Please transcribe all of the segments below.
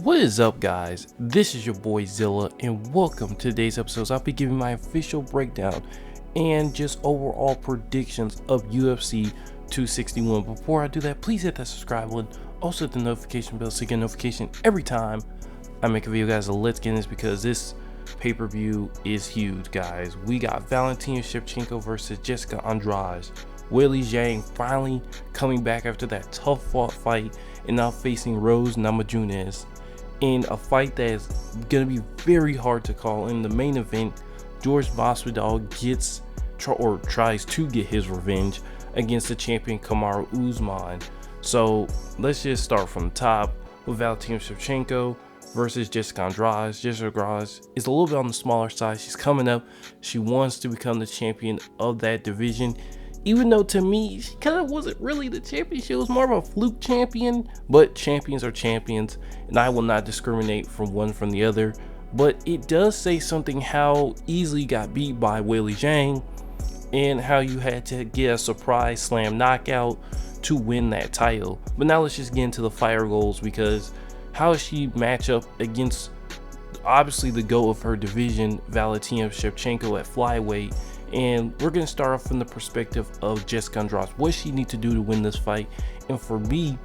What is up, guys? This is your boy Zilla, and welcome to today's episode. I'll be giving my official breakdown and just overall predictions of UFC 261. Before I do that, please hit that subscribe button, also hit the notification bell so you get a notification every time I make a video, guys. So let's get in this because this pay-per-view is huge, guys. We got Valentina Shevchenko versus Jessica Andrade. Weili Zhang finally coming back after that tough fought fight and now facing Rose Namajunas in a fight that is going to be very hard to call. In the main event, George Masvidal tries to get his revenge against the champion Kamaru Usman. So let's just start from the top with Valentina Shevchenko versus Jessica Andrade. Jessica Andrade is a little bit on the smaller side. She's coming up. She wants to become the champion of that division. Even though to me, she kind of wasn't really the champion. She was more of a fluke champion, but champions are champions, and I will not discriminate from one from the other. But it does say something how easily you got beat by Weili Zhang and how you had to get a surprise slam knockout to win that title. But now let's just get into the fire goals, because how does she match up against obviously the GOAT of her division, Valentina Shevchenko at flyweight? And we're going to start off from the perspective of Jessica Andrade. What she needs to do to win this fight? And for me,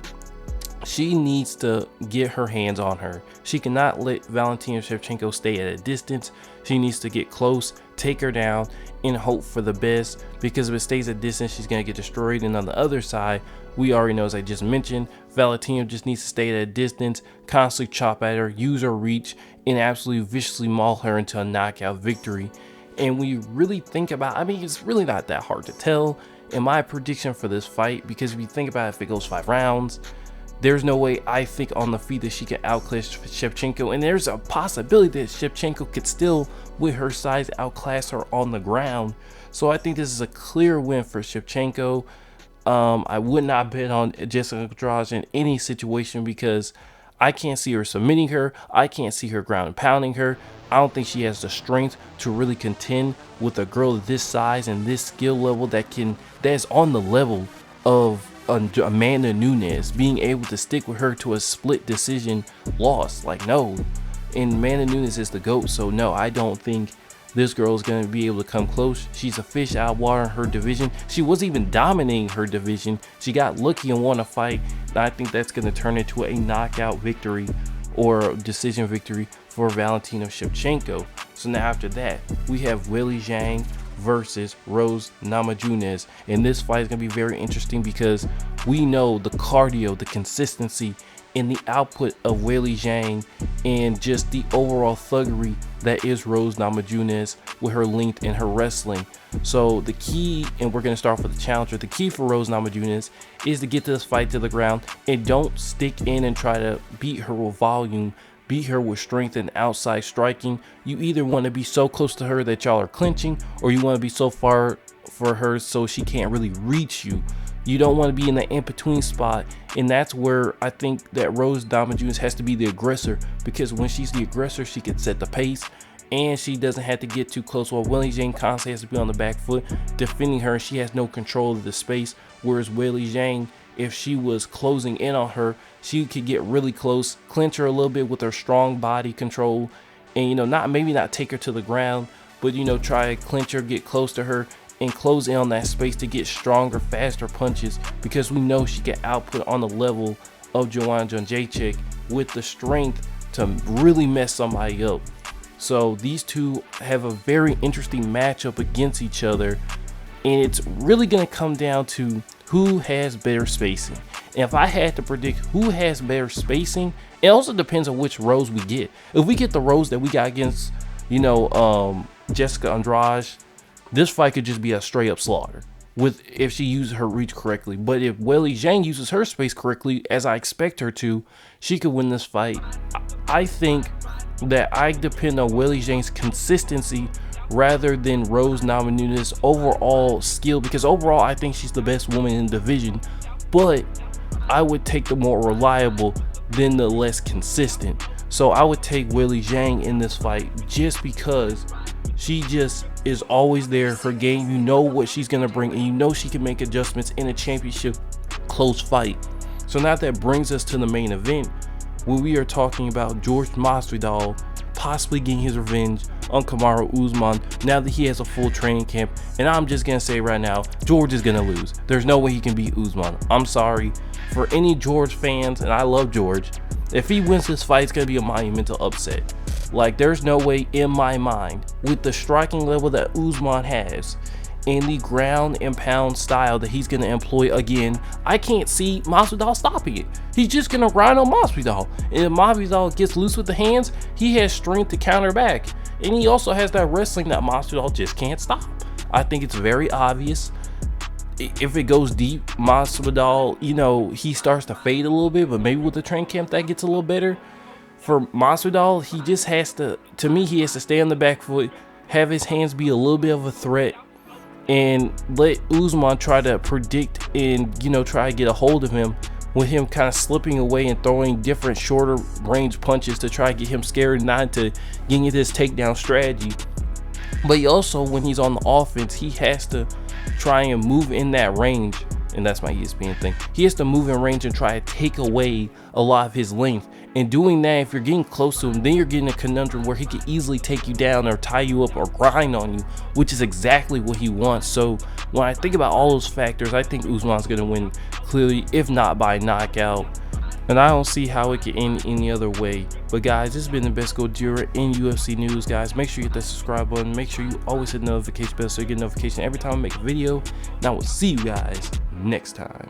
she needs to get her hands on her. She cannot let Valentina Shevchenko stay at a distance. She needs to get close, take her down, and hope for the best, because if it stays at distance, she's going to get destroyed. And on the other side, we already know, as I just mentioned, Valentina just needs to stay at a distance, constantly chop at her, use her reach, and absolutely viciously maul her into a knockout victory. And when you really think about, I mean, it's really not that hard to tell in my prediction for this fight, because if you think about it, if it goes 5 rounds, there's no way I think on the feet that she can outclass Shevchenko. And there's a possibility that Shevchenko could still, with her size, outclass her on the ground. So I think this is a clear win for Shevchenko. I would not bet on Jessica Andrade in any situation, because I can't see her submitting her. I can't see her ground and pounding her. I don't think she has the strength to really contend with a girl of this size and this skill level that's on the level of Amanda Nunes, being able to stick with her to a split decision loss. Like, no. And Amanda Nunes is the GOAT, so no, I don't think this girl is going to be able to come close. She's a fish out of water in her division. She wasn't even dominating her division. She got lucky and won a fight. And I think that's going to turn into a knockout victory or decision victory for Valentina Shevchenko. So now after that, we have Weili Zhang versus Rose Namajunas. And this fight is going to be very interesting, because we know the cardio, the consistency, and the output of Weili Zhang, and just the overall thuggery that is Rose Namajunas with her length and her wrestling. So the key, and we're going to start with the challenger, the key for Rose Namajunas is to get this fight to the ground and don't stick in and try to beat her with volume, beat her with strength and outside striking. You either want to be so close to her that y'all are clinching, or you want to be so far for her so she can't really reach you. You don't want to be in the in-between spot, and that's where I think that Rose Namajunas has to be the aggressor, because when she's the aggressor, she can set the pace, and she doesn't have to get too close, while Weili Zhang constantly has to be on the back foot defending her. She has no control of the space, whereas Weili Zhang, if she was closing in on her, she could get really close, clinch her a little bit with her strong body control, and maybe not take her to the ground, but try to clinch her, get close to her, and close in on that space to get stronger, faster punches, because we know she can output on the level of Joanna Jędrzejczyk with the strength to really mess somebody up. So these two have a very interesting matchup against each other, and it's really going to come down to who has better spacing. And if I had to predict who has better spacing, it also depends on which Rose we get. If we get the Rose that we got against, Jessica Andrade, this fight could just be a straight up slaughter if she uses her reach correctly. But if Weili Zhang uses her space correctly, as I expect her to, she could win this fight. I think that I depend on Weili Zhang's consistency rather than Rose Namajunas' overall skill, because overall I think she's the best woman in the division, but I would take the more reliable than the less consistent. So I would take Weili Zhang in this fight, just because she just is always there. Her game, you know what she's going to bring, and you know she can make adjustments in a championship close fight. So now that brings us to the main event. when we are talking about George Masvidal possibly getting his revenge on Kamaru Usman now that he has a full training camp. And I'm just gonna say right now, George is gonna lose. There's no way he can beat Usman. I'm sorry for any George fans, and I love George. If he wins this fight, it's gonna be a monumental upset. Like, there's no way in my mind, with the striking level that Usman has and the ground and pound style that he's going to employ again, I can't see Masvidal stopping it. He's just going to ride on Masvidal. And if Masvidal gets loose with the hands, he has strength to counter back. And he also has that wrestling that Masvidal just can't stop. I think it's very obvious. If it goes deep, Masvidal, you know, he starts to fade a little bit, but maybe with the training camp that gets a little better. For Masvidal, he just has to me, he has to stay on the back foot, have his hands be a little bit of a threat, and let Usman try to predict and, you know, try to get a hold of him, with him kind of slipping away and throwing different shorter range punches to try to get him scared, not to getting into this takedown strategy. But he also, when he's on the offense, he has to try and move in that range. And that's my ESPN thing. He has to move in range and try to take away a lot of his length. And doing that, if you're getting close to him, then you're getting a conundrum where he could easily take you down or tie you up or grind on you, which is exactly what he wants. So when I think about all those factors, I think Usman's going to win clearly, if not by knockout. And I don't see how it could end any other way. But guys, this has been the best Gojira in UFC news, guys. Make sure you hit that subscribe button. Make sure you always hit the notification bell so you get a notification every time I make a video. And I will see you guys next time.